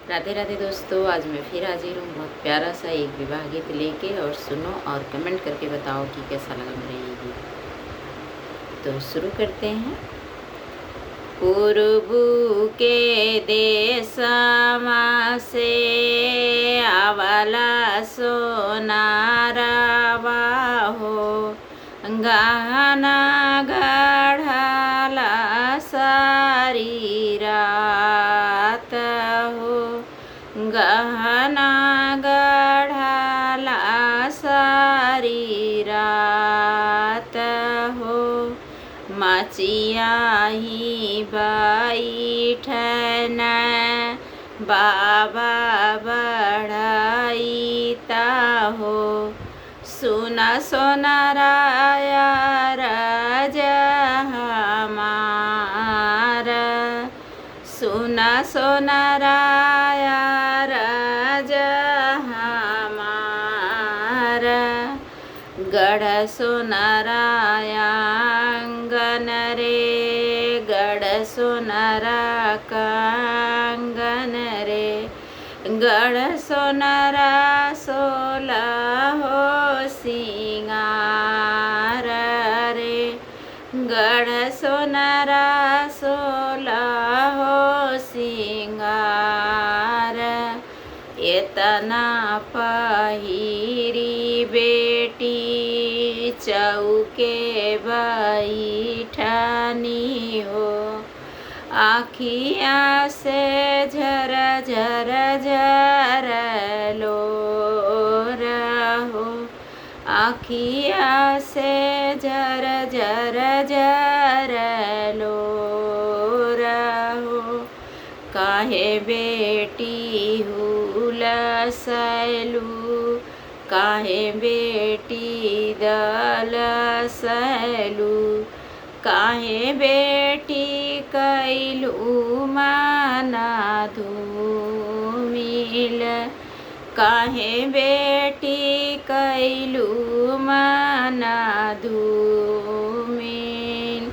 राधे राधे दोस्तों, आज मैं फिर हाजिर हूँ बहुत प्यारा सा एक विवाह गीत लेके। और सुनो और कमेंट करके बताओ कि कैसा लगा मेरा ये गीत। तो शुरू करते हैं। पूर्व के देशमा से आवला सोनारावा हो, गहना गढ़ला सारी रात हो, गहना गढ़ला सारी रात हो। मचिया ही बैठन बाबा बढ़ाईता हो, सुना सोनाराया राजा हमारा, सुना सोनाराया राजा हमारा। गढ़ सोनाराया आंगन रे, गढ़ सोनारा कांगन रे, गढ़ सोनारा सोला हो सिंगार रे, गढ़ सोनारा सोला हो सिंगार। इतना पहिरी बेटी चौके बैठनी हो, आखियाँ से झर झर झर लो रहो, आखियाँ से झर झर झर लो रहो। काहे बेटी हुलसलू, काहे बेटी दलसलू, काहे बेटी कैलू माना धूमिल, काहे बेटी कैलू माना धूमिल।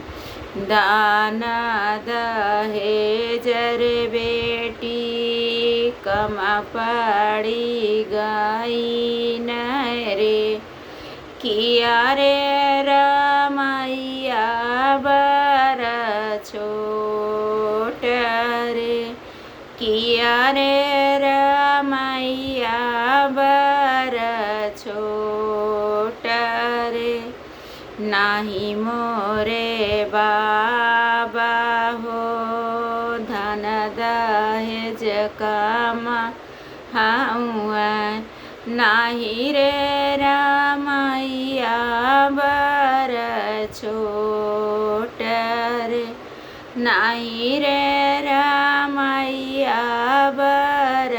दाना दहेजर बेटी कम पड़ी गई न रे, किया रे रमैया बर छोट रे, किया रे रमैया बर छोट रे। नाही मोरे बाबा हो, धन दहेज कम हुआ, नाही रे रमैया बर छोट रे, नाही रे रमैया बर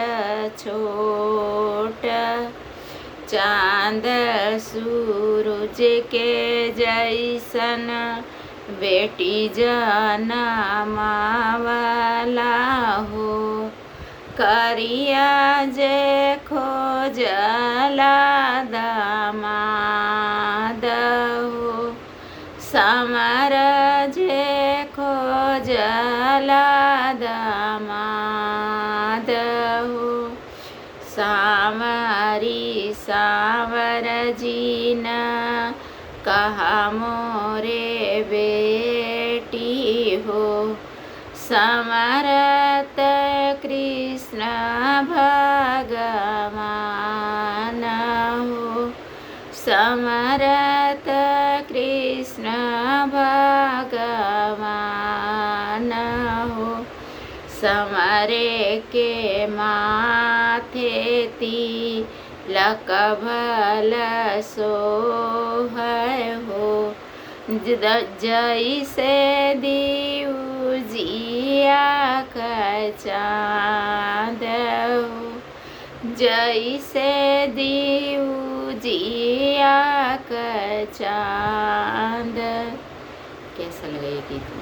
छोट। चाँद सूरज के जैसन बेटी जनमावला हो, करिया जे खोजला दामाद हो, समर जे खोजला दामाद हो। सावरी सावर जीन कहा मोरे बेटी हो, समरत कृष्ण भगवान हो, समरत कृष्ण भगवान हो। समरे के माथे तिलक भल सोहै हो, जैसे दिउजिया का चाँद हो, जैसे दिउजिया का चाँद। कैसा लगा ये गीत?